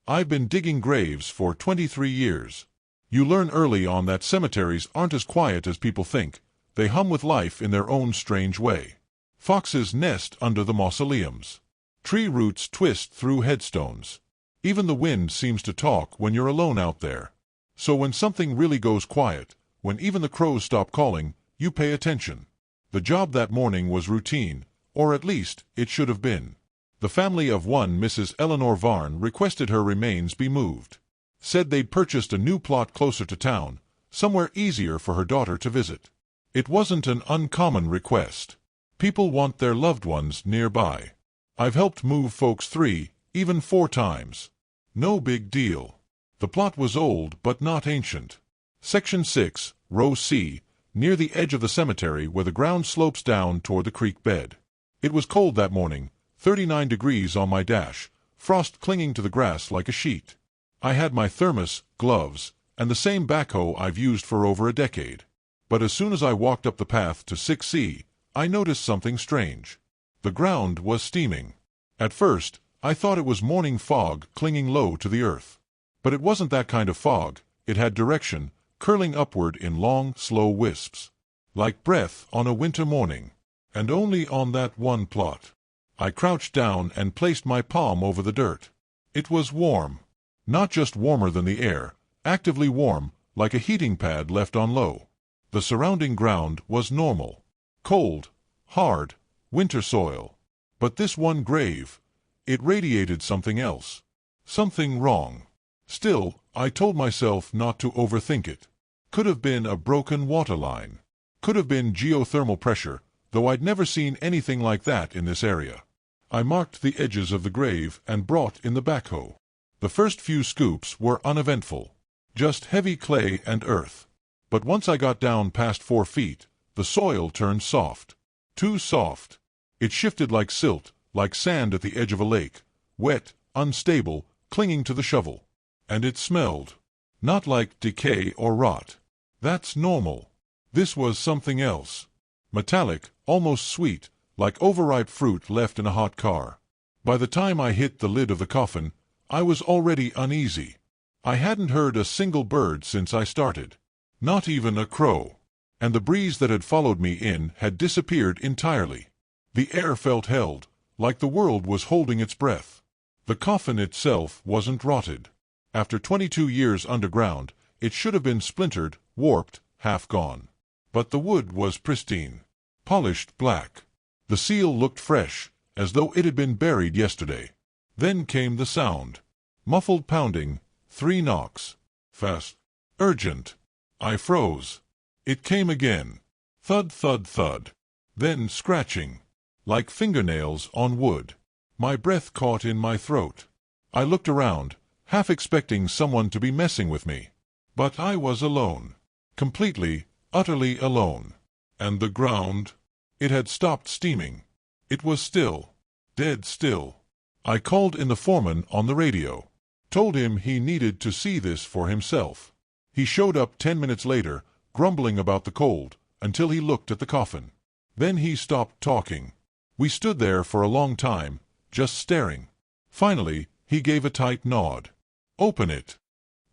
I've been digging graves for 23 years. You learn early on that cemeteries aren't as quiet as people think. They hum with life in their own strange way. Foxes nest under the mausoleums. Tree roots twist through headstones. Even the wind seems to talk when you're alone out there. So when something really goes quiet, when even the crows stop calling, you pay attention. The job that morning was routine, or at least it should have been. The family of one Mrs. Eleanor Varn requested her remains be moved. Said they'd purchased a new plot closer to town, somewhere easier for her daughter to visit. It wasn't an uncommon request. People want their loved ones nearby. I've helped move folks 3, even 4 times. No big deal. The plot was old but not ancient. Section 6, Row C, near the edge of the cemetery where the ground slopes down toward the creek bed. It was cold that morning, 39 degrees on my dash, frost clinging to the grass like a sheet. I had my thermos, gloves, and the same backhoe I've used for over a decade. But as soon as I walked up the path to 6C, I noticed something strange. The ground was steaming. At first, I thought it was morning fog clinging low to the earth. But it wasn't that kind of fog. It had direction, curling upward in long, slow wisps. Like breath on a winter morning. And only on that one plot. I crouched down and placed my palm over the dirt. It was warm. Not just warmer than the air, actively warm, like a heating pad left on low. The surrounding ground was normal. Cold, hard, winter soil. But this one grave, it radiated something else. Something wrong. Still, I told myself not to overthink it. Could have been a broken water line. Could have been geothermal pressure, though I'd never seen anything like that in this area. I marked the edges of the grave and brought in the backhoe. The first few scoops were uneventful. Just heavy clay and earth. But once I got down past 4 feet, the soil turned soft. Too soft. It shifted like silt, like sand at the edge of a lake. Wet, unstable, clinging to the shovel. And it smelled. Not like decay or rot. That's normal. This was something else. Metallic, almost sweet, like overripe fruit left in a hot car. By the time I hit the lid of the coffin, I was already uneasy. I hadn't heard a single bird since I started. Not even a crow. And the breeze that had followed me in had disappeared entirely. The air felt held, like the world was holding its breath. The coffin itself wasn't rotted. After 22 years underground, it should have been splintered, warped, half gone. But the wood was pristine. Polished black. The seal looked fresh, as though it had been buried yesterday. Then came the sound. Muffled pounding, 3 knocks. Fast. Urgent. I froze. It came again. Thud, thud, thud. Then scratching. Like fingernails on wood. My breath caught in my throat. I looked around, half expecting someone to be messing with me. But I was alone. Completely, utterly alone. And the ground? It had stopped steaming. It was still. Dead still. I called in the foreman on the radio. Told him he needed to see this for himself. He showed up 10 minutes later, grumbling about the cold, until he looked at the coffin. Then he stopped talking. We stood there for a long time, just staring. Finally, he gave a tight nod. Open it.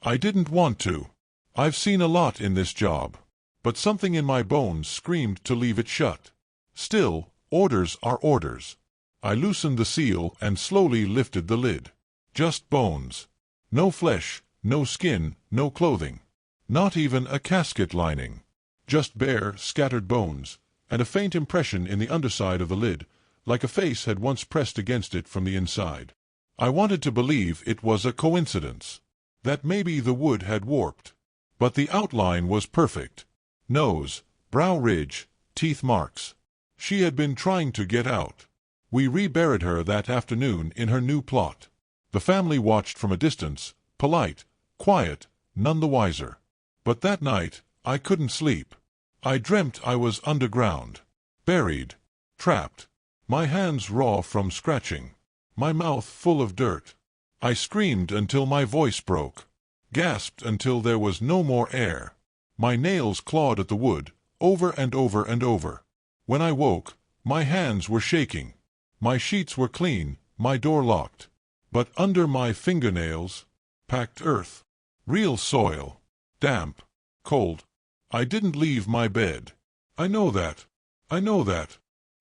I didn't want to. I've seen a lot in this job. But something in my bones screamed to leave it shut. Still, orders are orders. I loosened the seal and slowly lifted the lid. Just bones. No flesh, no skin, no clothing. Not even a casket lining. Just bare, scattered bones, and a faint impression in the underside of the lid, like a face had once pressed against it from the inside. I wanted to believe it was a coincidence. That maybe the wood had warped. But the outline was perfect. Nose, brow ridge, teeth marks. She had been trying to get out. We reburied her that afternoon in her new plot. The family watched from a distance, polite, quiet, none the wiser. But that night, I couldn't sleep. I dreamt I was underground. Buried. Trapped. My hands raw from scratching. My mouth full of dirt. I screamed until my voice broke. Gasped until there was no more air. My nails clawed at the wood, over and over and over. When I woke, my hands were shaking. My sheets were clean, my door locked. But under my fingernails, packed earth. Real soil. Damp. Cold. I didn't leave my bed. I know that. I know that.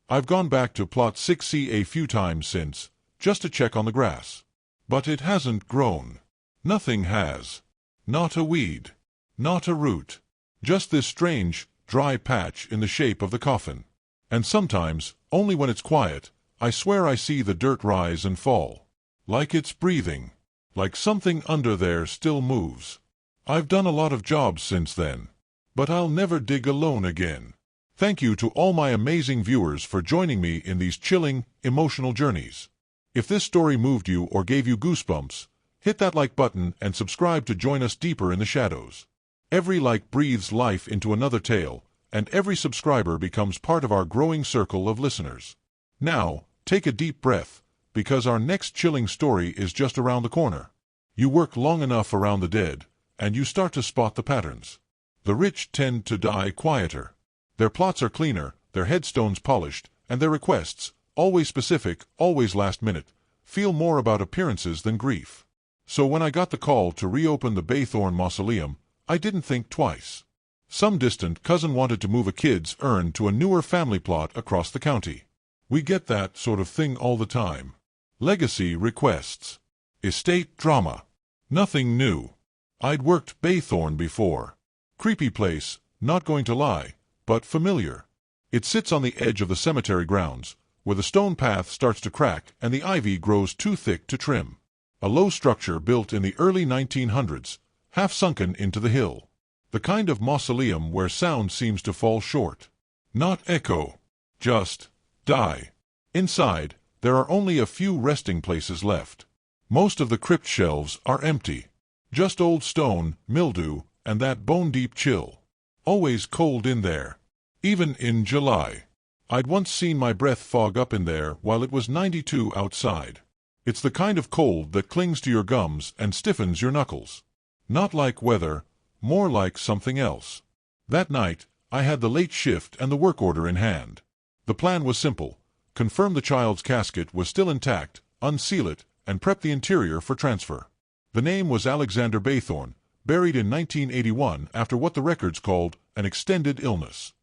I've gone back to plot 6C a few times since, just to check on the grass. But it hasn't grown. Nothing has. Not a weed. Not a root. Just this strange, dry patch in the shape of the coffin. And sometimes, only when it's quiet, I swear I see the dirt rise and fall. Like it's breathing. Like something under there still moves. I've done a lot of jobs since then. But I'll never dig alone again. Thank you to all my amazing viewers for joining me in these chilling, emotional journeys. If this story moved you or gave you goosebumps, hit that like button and subscribe to join us deeper in the shadows. Every like breathes life into another tale, and every subscriber becomes part of our growing circle of listeners. Now, take a deep breath, because our next chilling story is just around the corner. You work long enough around the dead, and you start to spot the patterns. The rich tend to die quieter. Their plots are cleaner, their headstones polished, and their requests, always specific, always last minute, feel more about appearances than grief. So when I got the call to reopen the Baythorn Mausoleum, I didn't think twice. Some distant cousin wanted to move a kid's urn to a newer family plot across the county. We get that sort of thing all the time. Legacy requests. Estate drama. Nothing new. I'd worked Baythorn before. Creepy place, not going to lie, but familiar. It sits on the edge of the cemetery grounds, where the stone path starts to crack and the ivy grows too thick to trim. A low structure built in the early 1900s, half sunken into the hill. The kind of mausoleum where sound seems to fall short. Not echo. Just die. Inside, there are only a few resting places left. Most of the crypt shelves are empty. Just old stone, mildew, and that bone-deep chill. Always cold in there. Even in July. I'd once seen my breath fog up in there while it was 92 outside. It's the kind of cold that clings to your gums and stiffens your knuckles. Not like weather, more like something else. That night, I had the late shift and the work order in hand. The plan was simple. Confirm the child's casket was still intact, unseal it, and prep the interior for transfer. The name was Alexander Baythorn, buried in 1981 after what the records called an extended illness.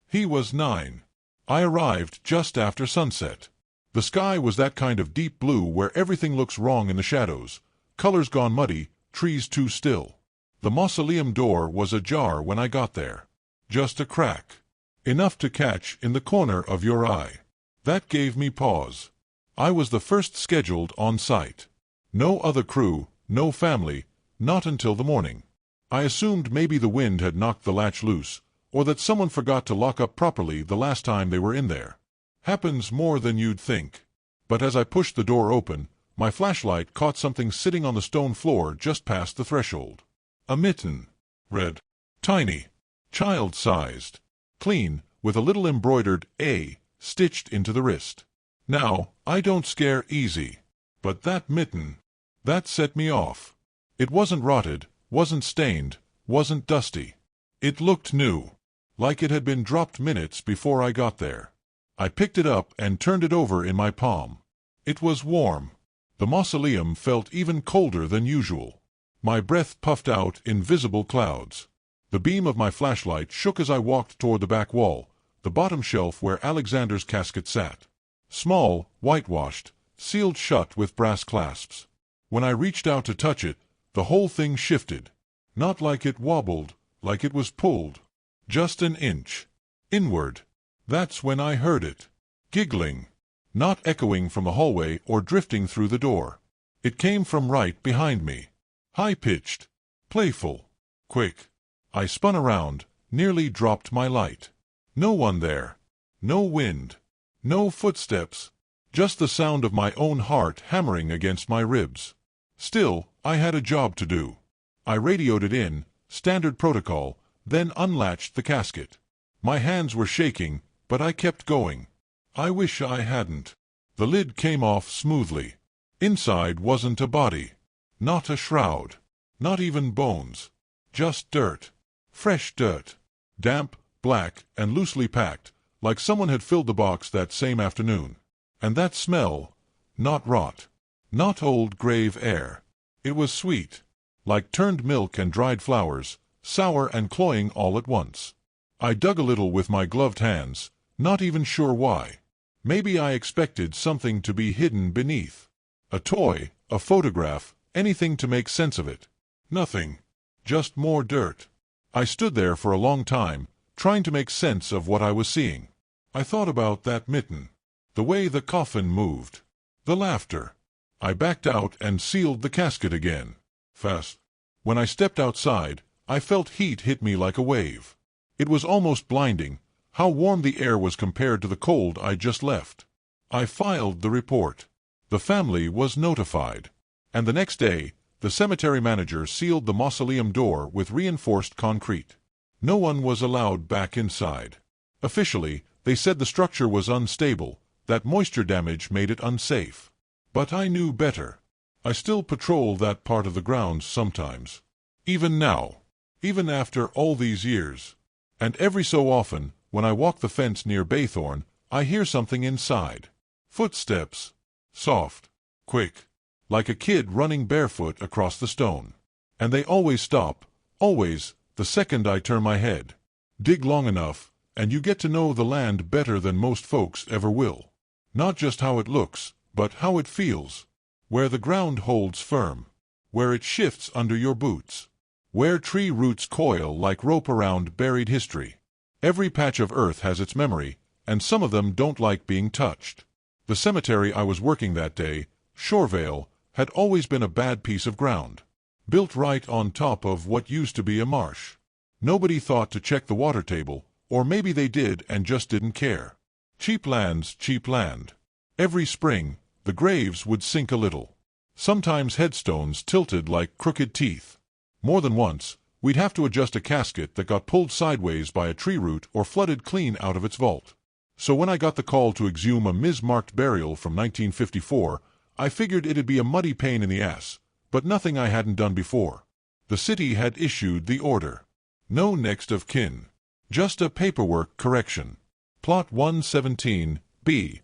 He was 9. I arrived just after sunset. The sky was that kind of deep blue where everything looks wrong in the shadows, colors gone muddy, trees too still. The mausoleum door was ajar when I got there. Just a crack. Enough to catch in the corner of your eye. That gave me pause. I was the first scheduled on site. No other crew, no family, not until the morning. I assumed maybe the wind had knocked the latch loose, or that someone forgot to lock up properly the last time they were in there. Happens more than you'd think. But as I pushed the door open, my flashlight caught something sitting on the stone floor just past the threshold. A mitten. Red. Tiny. Child-sized. Clean, with a little embroidered A stitched into the wrist. Now, I don't scare easy. But that mitten, that set me off. It wasn't rotted, wasn't stained, wasn't dusty. It looked new. Like it had been dropped minutes before I got there. I picked it up and turned it over in my palm. It was warm. The mausoleum felt even colder than usual. My breath puffed out in visible clouds. The beam of my flashlight shook as I walked toward the back wall, the bottom shelf where Alexander's casket sat. Small, whitewashed, sealed shut with brass clasps. When I reached out to touch it, the whole thing shifted. Not like it wobbled, like it was pulled. Just an inch. Inward. That's when I heard it. Giggling. Not echoing from the hallway or drifting through the door. It came from right behind me. High-pitched. Playful. Quick. I spun around, nearly dropped my light. No one there. No wind. No footsteps. Just the sound of my own heart hammering against my ribs. Still, I had a job to do. I radioed it in, standard protocol, then unlatched the casket. My hands were shaking, but I kept going. I wish I hadn't. The lid came off smoothly. Inside wasn't a body. Not a shroud. Not even bones. Just dirt. Fresh dirt. Damp, black, and loosely packed, like someone had filled the box that same afternoon. And that smell, not rot. Not old grave air. It was sweet, like turned milk and dried flowers, sour and cloying all at once. I dug a little with my gloved hands, not even sure why. Maybe I expected something to be hidden beneath. A toy, a photograph, anything to make sense of it. Nothing. Just more dirt. I stood there for a long time, trying to make sense of what I was seeing. I thought about that mitten. The way the coffin moved. The laughter. I backed out and sealed the casket again. Fast. When I stepped outside, I felt heat hit me like a wave. It was almost blinding, how warm the air was compared to the cold I just left. I filed the report. The family was notified. And the next day, the cemetery manager sealed the mausoleum door with reinforced concrete. No one was allowed back inside. Officially, they said the structure was unstable, that moisture damage made it unsafe. But I knew better. I still patrol that part of the grounds sometimes. Even now. Even after all these years. And every so often, when I walk the fence near Baythorn, I hear something inside. Footsteps. Soft. Quick. Like a kid running barefoot across the stone. And they always stop, always, the second I turn my head. Dig long enough, and you get to know the land better than most folks ever will. Not just how it looks, but how it feels. Where the ground holds firm. Where it shifts under your boots. Where tree roots coil like rope around buried history. Every patch of earth has its memory, and some of them don't like being touched. The cemetery I was working that day, Shorevale, had always been a bad piece of ground. Built right on top of what used to be a marsh. Nobody thought to check the water table, or maybe they did and just didn't care. Cheap land's cheap land. Every spring, the graves would sink a little. Sometimes headstones tilted like crooked teeth. More than once, we'd have to adjust a casket that got pulled sideways by a tree root or flooded clean out of its vault. So when I got the call to exhume a mismarked burial from 1954, I figured it'd be a muddy pain in the ass, but nothing I hadn't done before. The city had issued the order. No next of kin. Just a paperwork correction. Plot 117B.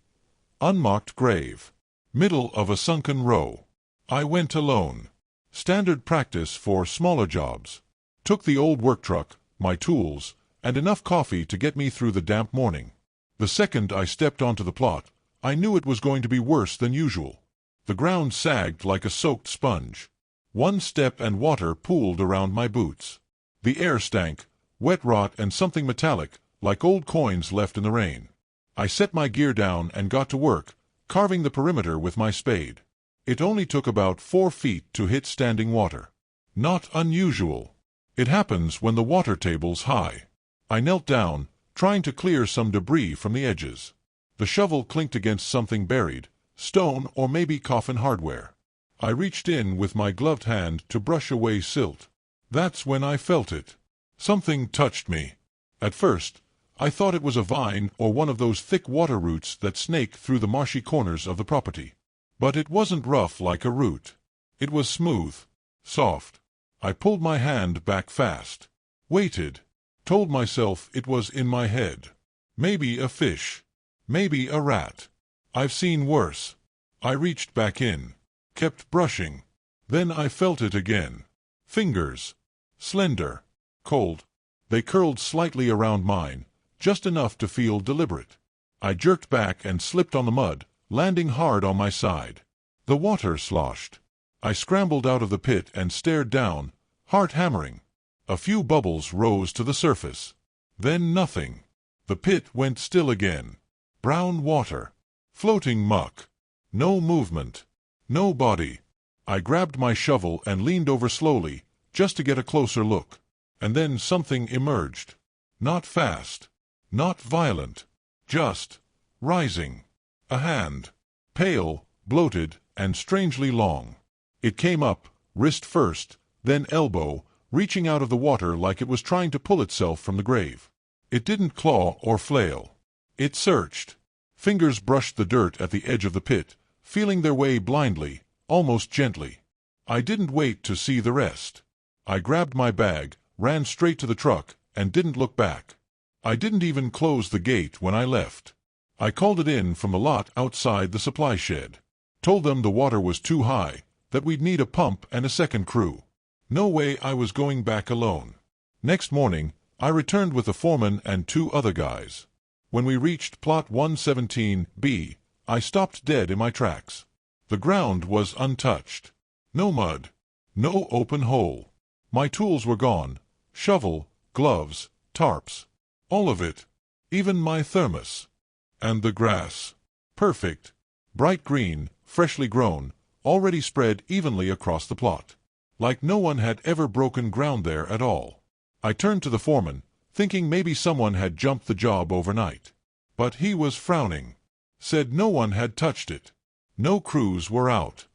Unmarked grave. Middle of a sunken row. I went alone. Standard practice for smaller jobs. Took the old work truck, my tools, and enough coffee to get me through the damp morning. The second I stepped onto the plot, I knew it was going to be worse than usual. The ground sagged like a soaked sponge. One step and water pooled around my boots. The air stank, wet rot and something metallic, like old coins left in the rain. I set my gear down and got to work, carving the perimeter with my spade. It only took about 4 feet to hit standing water. Not unusual. It happens when the water table's high. I knelt down, trying to clear some debris from the edges. The shovel clinked against something buried, stone or maybe coffin hardware. I reached in with my gloved hand to brush away silt. That's when I felt it. Something touched me. At first, I thought it was a vine or one of those thick water roots that snake through the marshy corners of the property. But it wasn't rough like a root. It was smooth, soft. I pulled my hand back fast. Waited. Told myself it was in my head. Maybe a fish. Maybe a rat. I've seen worse. I reached back in. Kept brushing. Then I felt it again. Fingers. Slender. Cold. They curled slightly around mine, just enough to feel deliberate. I jerked back and slipped on the mud, landing hard on my side. The water sloshed. I scrambled out of the pit and stared down, heart hammering. A few bubbles rose to the surface. Then nothing. The pit went still again. Brown water. Floating muck. No movement. No body. I grabbed my shovel and leaned over slowly, just to get a closer look. And then something emerged. Not fast. Not violent. Just rising. A hand. Pale, bloated, and strangely long. It came up, wrist first, then elbow, reaching out of the water like it was trying to pull itself from the grave. It didn't claw or flail. It searched. Fingers brushed the dirt at the edge of the pit, feeling their way blindly, almost gently. I didn't wait to see the rest. I grabbed my bag, ran straight to the truck, and didn't look back. I didn't even close the gate when I left. I called it in from the lot outside the supply shed. Told them the water was too high, that we'd need a pump and a second crew. No way I was going back alone. Next morning, I returned with the foreman and 2 other guys. When we reached plot 117B, I stopped dead in my tracks. The ground was untouched. No mud. No open hole. My tools were gone. Shovel, gloves, tarps. All of it. Even my thermos. And the grass. Perfect. Bright green, freshly grown, already spread evenly across the plot. Like no one had ever broken ground there at all. I turned to the foreman, thinking maybe someone had jumped the job overnight. But he was frowning. Said no one had touched it. No crews were out.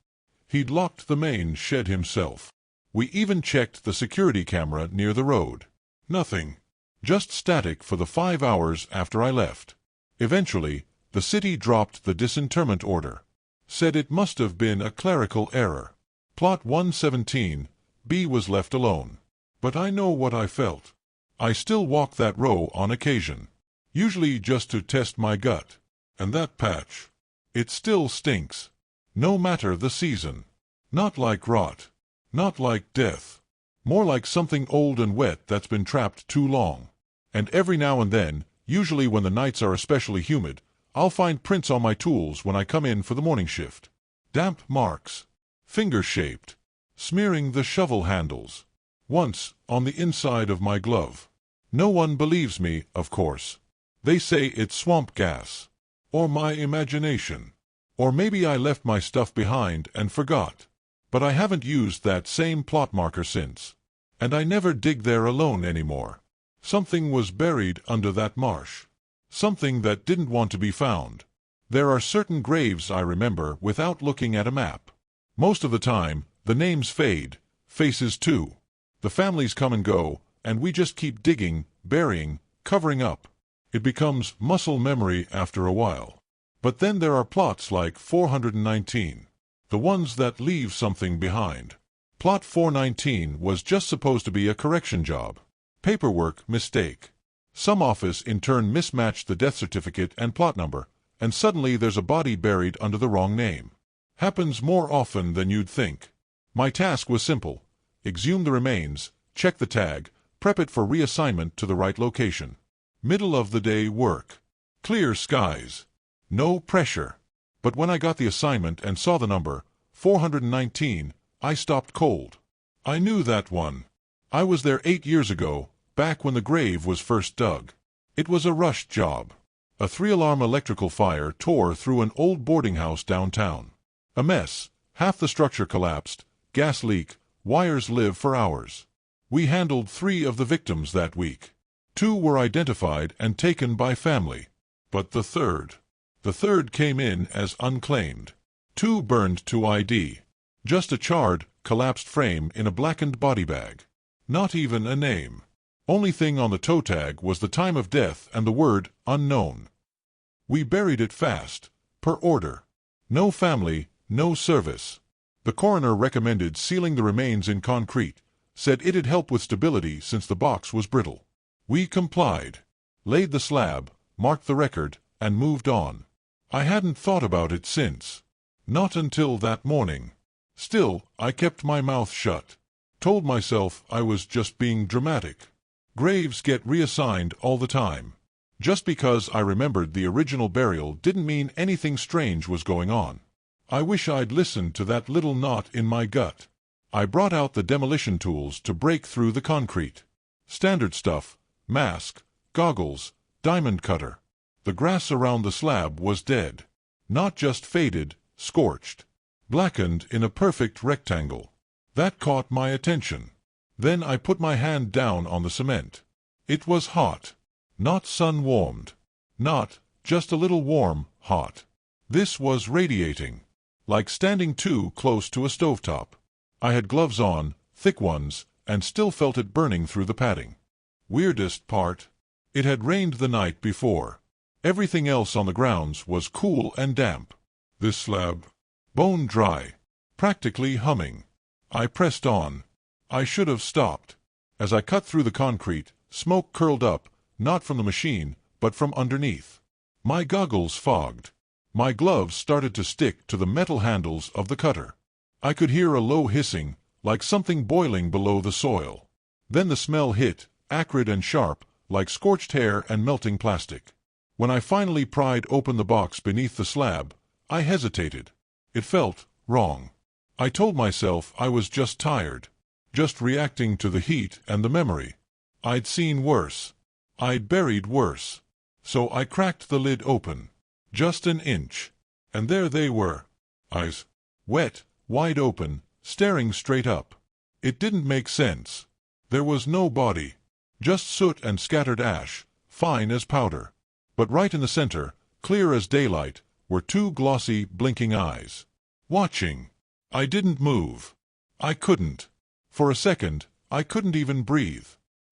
He'd locked the main shed himself. We even checked the security camera near the road. Nothing. Just static for the 5 hours after I left. Eventually, the city dropped the disinterment order. Said it must have been a clerical error. Plot 117B was left alone. But I know what I felt. I still walk that row on occasion. Usually just to test my gut. And that patch. It still stinks. No matter the season. Not like rot. Not like death. More like something old and wet that's been trapped too long. And every now and then, usually when the nights are especially humid, I'll find prints on my tools when I come in for the morning shift. Damp marks. Finger-shaped. Smearing the shovel handles. Once, on the inside of my glove. No one believes me, of course. They say it's swamp gas. Or my imagination. Or maybe I left my stuff behind and forgot. But I haven't used that same plot marker since. And I never dig there alone anymore. Something was buried under that marsh. Something that didn't want to be found. There are certain graves I remember without looking at a map. Most of the time, the names fade, faces too. The families come and go, and we just keep digging, burying, covering up. It becomes muscle memory after a while. But then there are plots like 419. The ones that leave something behind. Plot 419 was just supposed to be a correction job. Paperwork mistake. Some office intern mismatched the death certificate and plot number, and suddenly there's a body buried under the wrong name. Happens more often than you'd think. My task was simple. Exhume the remains, check the tag, prep it for reassignment to the right location. Middle of the day work. Clear skies. No pressure. But when I got the assignment and saw the number, 419, I stopped cold. I knew that one. I was there 8 years ago, back when the grave was first dug. It was a rushed job. A 3-alarm electrical fire tore through an old boarding house downtown. A mess. Half the structure collapsed, gas leak, wires live for hours. We handled 3 of the victims that week. 2 were identified and taken by family. But the third came in as unclaimed. 2 burned to ID. Just a charred, collapsed frame in a blackened body bag. Not even a name. Only thing on the toe tag was the time of death and the word unknown. We buried it fast, per order. No family, no service. The coroner recommended sealing the remains in concrete, said it'd help with stability since the box was brittle. We complied. Laid the slab, marked the record, and moved on. I hadn't thought about it since. Not until that morning. Still, I kept my mouth shut. Told myself I was just being dramatic. Graves get reassigned all the time. Just because I remembered the original burial didn't mean anything strange was going on. I wish I'd listened to that little knot in my gut. I brought out the demolition tools to break through the concrete. Standard stuff, mask, goggles, diamond cutter. The grass around the slab was dead. Not just faded, scorched. Blackened in a perfect rectangle. That caught my attention. Then I put my hand down on the cement. It was hot. Not sun-warmed. Not just a little warm, hot. This was radiating. Like standing too close to a stovetop. I had gloves on, thick ones, and still felt it burning through the padding. Weirdest part? It had rained the night before. Everything else on the grounds was cool and damp. This slab, bone dry, practically humming. I pressed on. I should have stopped. As I cut through the concrete, smoke curled up, not from the machine, but from underneath. My goggles fogged. My gloves started to stick to the metal handles of the cutter. I could hear a low hissing, like something boiling below the soil. Then the smell hit, acrid and sharp, like scorched hair and melting plastic. When I finally pried open the box beneath the slab, I hesitated. It felt wrong. I told myself I was just tired, just reacting to the heat and the memory. I'd seen worse. I'd buried worse. So I cracked the lid open. Just an inch. And there they were. Eyes. Wet, wide open, staring straight up. It didn't make sense. There was no body. Just soot and scattered ash, fine as powder. But right in the center, clear as daylight, were two glossy, blinking eyes. Watching. I didn't move. I couldn't. For a second, I couldn't even breathe.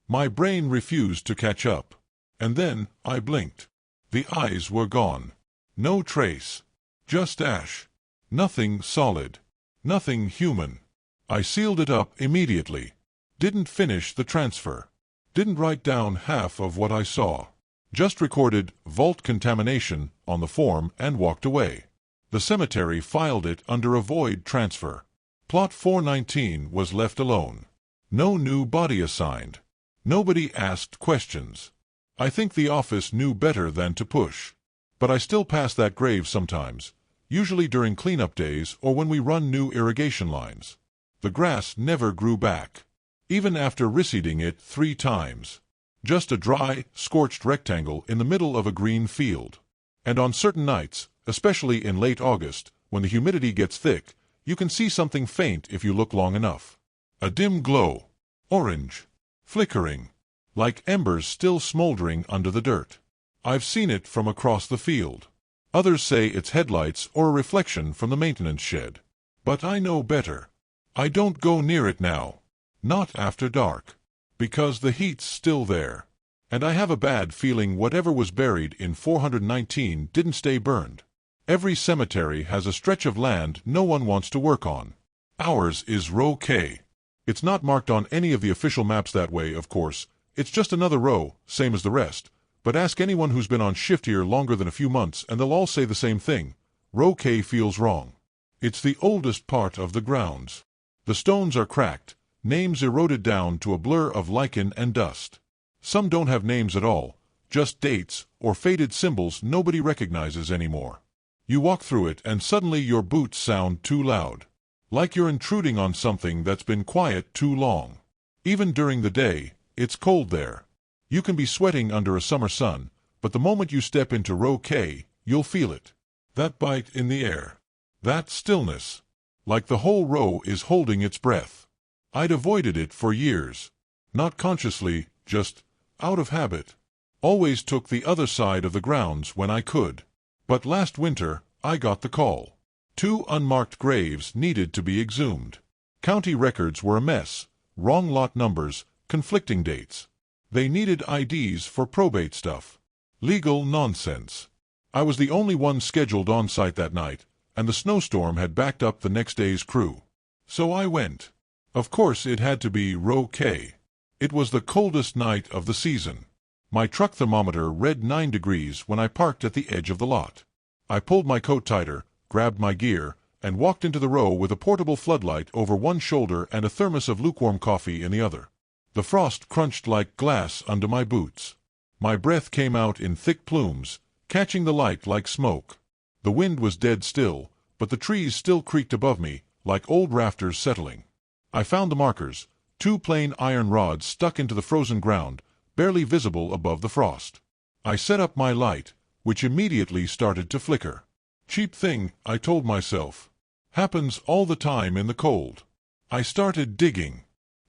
My brain refused to catch up. And then, I blinked. The eyes were gone. No trace. Just ash. Nothing solid. Nothing human. I sealed it up immediately. Didn't finish the transfer. Didn't write down half of what I saw. Just recorded vault contamination on the form and walked away. The cemetery filed it under a void transfer. Plot 419 was left alone. No new body assigned. Nobody asked questions. I think the office knew better than to push. But I still pass that grave sometimes, usually during cleanup days or when we run new irrigation lines. The grass never grew back, even after reseeding it 3 times. Just a dry, scorched rectangle in the middle of a green field. And on certain nights, especially in late August, when the humidity gets thick, you can see something faint if you look long enough. A dim glow. Orange. Flickering. Like embers still smoldering under the dirt. I've seen it from across the field. Others say it's headlights or a reflection from the maintenance shed. But I know better. I don't go near it now. Not after dark. Because the heat's still there. And I have a bad feeling whatever was buried in 419 didn't stay burned. Every cemetery has a stretch of land no one wants to work on. Ours is row K. It's not marked on any of the official maps that way, of course. It's just another row, same as the rest. But ask anyone who's been on shift here longer than a few months and they'll all say the same thing. Row K feels wrong. It's the oldest part of the grounds. The stones are cracked, names eroded down to a blur of lichen and dust. Some don't have names at all, just dates or faded symbols nobody recognizes anymore. You walk through it and suddenly your boots sound too loud. Like you're intruding on something that's been quiet too long. Even during the day, it's cold there. You can be sweating under a summer sun, but the moment you step into row K, you'll feel it. That bite in the air. That stillness. Like the whole row is holding its breath. I'd avoided it for years. Not consciously, just out of habit. Always took the other side of the grounds when I could. But last winter, I got the call. 2 unmarked graves needed to be exhumed. County records were a mess. Wrong lot numbers, conflicting dates. They needed IDs for probate stuff. Legal nonsense. I was the only one scheduled on site that night, and the snowstorm had backed up the next day's crew. So I went. Of course it had to be row K. It was the coldest night of the season. My truck thermometer read 9 degrees when I parked at the edge of the lot. I pulled my coat tighter, grabbed my gear, and walked into the row with a portable floodlight over one shoulder and a thermos of lukewarm coffee in the other. The frost crunched like glass under my boots. My breath came out in thick plumes, catching the light like smoke. The wind was dead still, but the trees still creaked above me, like old rafters settling. I found the markers, 2 plain iron rods stuck into the frozen ground, barely visible above the frost. I set up my light, which immediately started to flicker. Cheap thing, I told myself. Happens all the time in the cold. I started digging.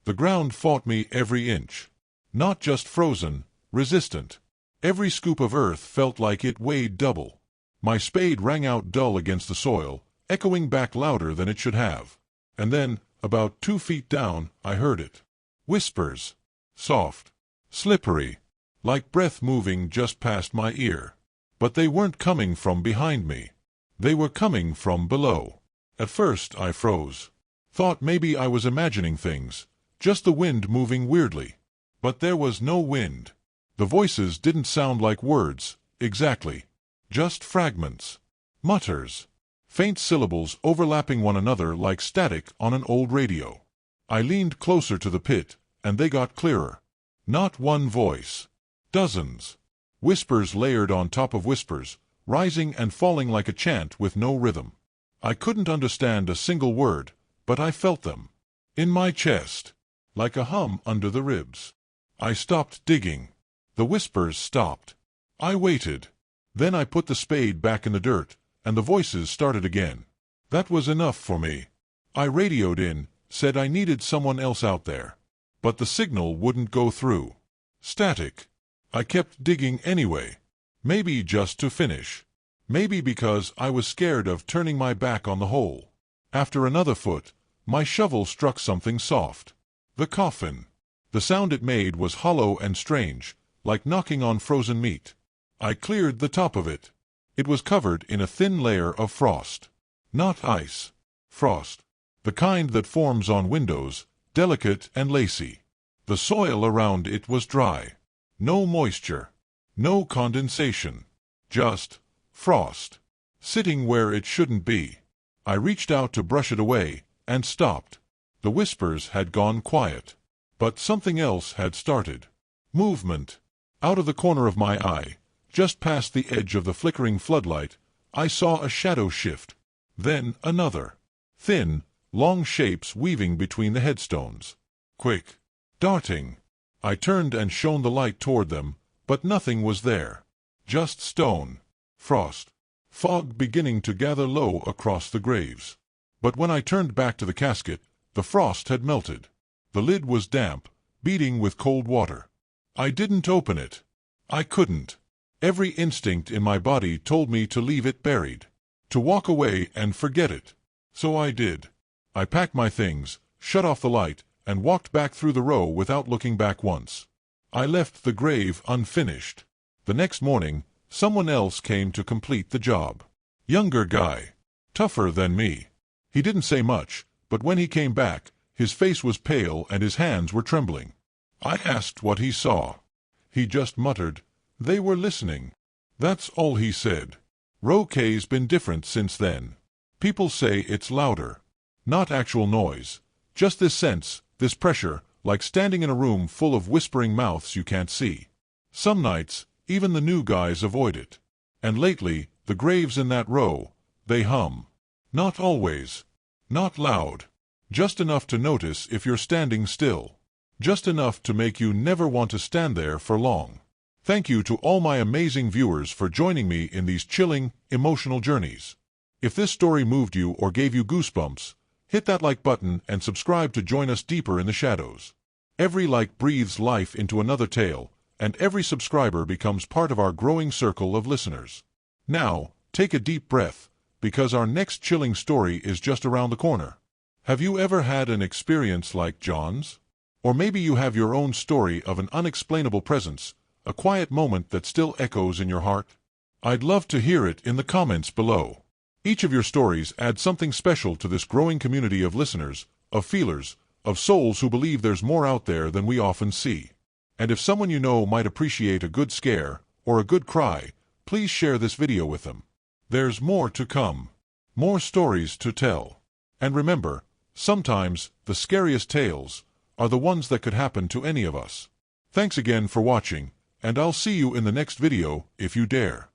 The ground fought me every inch. Not just frozen, resistant. Every scoop of earth felt like it weighed double. My spade rang out dull against the soil, echoing back louder than it should have. And then, about 2 feet down, I heard it. Whispers. Soft. Slippery. Like breath moving just past my ear. But they weren't coming from behind me. They were coming from below. At first I froze. Thought maybe I was imagining things. Just the wind moving weirdly. But there was no wind. The voices didn't sound like words, exactly. Just fragments. Mutters. Faint syllables overlapping one another like static on an old radio. I leaned closer to the pit, and they got clearer. Not one voice. Dozens. Whispers layered on top of whispers, rising and falling like a chant with no rhythm. I couldn't understand a single word, but I felt them. In my chest. Like a hum under the ribs. I stopped digging. The whispers stopped. I waited. Then I put the spade back in the dirt, and the voices started again. That was enough for me. I radioed in, said I needed someone else out there. But the signal wouldn't go through. Static. I kept digging anyway. Maybe just to finish. Maybe because I was scared of turning my back on the hole. After another foot, my shovel struck something soft. The coffin. The sound it made was hollow and strange, like knocking on frozen meat. I cleared the top of it. It was covered in a thin layer of frost. Not ice. Frost. The kind that forms on windows, delicate and lacy. The soil around it was dry. No moisture. No condensation. Just frost. Sitting where it shouldn't be. I reached out to brush it away, and stopped. The whispers had gone quiet. But something else had started. Movement. Out of the corner of my eye, just past the edge of the flickering floodlight, I saw a shadow shift. Then another. Thin, long shapes weaving between the headstones. Quick. Darting. I turned and shone the light toward them, but nothing was there. Just stone. Frost. Fog beginning to gather low across the graves. But when I turned back to the casket, the frost had melted. The lid was damp, beating with cold water. I didn't open it. I couldn't. Every instinct in my body told me to leave it buried. To walk away and forget it. So I did. I packed my things, shut off the light, and walked back through the row without looking back once. I left the grave unfinished. The next morning, someone else came to complete the job. Younger guy. Tougher than me. He didn't say much, but when he came back, his face was pale and his hands were trembling. I asked what he saw. He just muttered, "They were listening." That's all he said. Row K's been different since then. People say it's louder. Not actual noise. Just this sense, this pressure, like standing in a room full of whispering mouths you can't see. Some nights, even the new guys avoid it. And lately, the graves in that row, they hum. Not always. Not loud. Just enough to notice if you're standing still. Just enough to make you never want to stand there for long. Thank you to all my amazing viewers for joining me in these chilling, emotional journeys. If this story moved you or gave you goosebumps, hit that like button and subscribe to join us deeper in the shadows. Every like breathes life into another tale, and every subscriber becomes part of our growing circle of listeners. Now, take a deep breath, because our next chilling story is just around the corner. Have you ever had an experience like John's? Or maybe you have your own story of an unexplainable presence, a quiet moment that still echoes in your heart? I'd love to hear it in the comments below. Each of your stories adds something special to this growing community of listeners, of feelers, of souls who believe there's more out there than we often see. And if someone you know might appreciate a good scare, or a good cry, please share this video with them. There's more to come. More stories to tell. And remember, sometimes the scariest tales are the ones that could happen to any of us. Thanks again for watching, and I'll see you in the next video if you dare.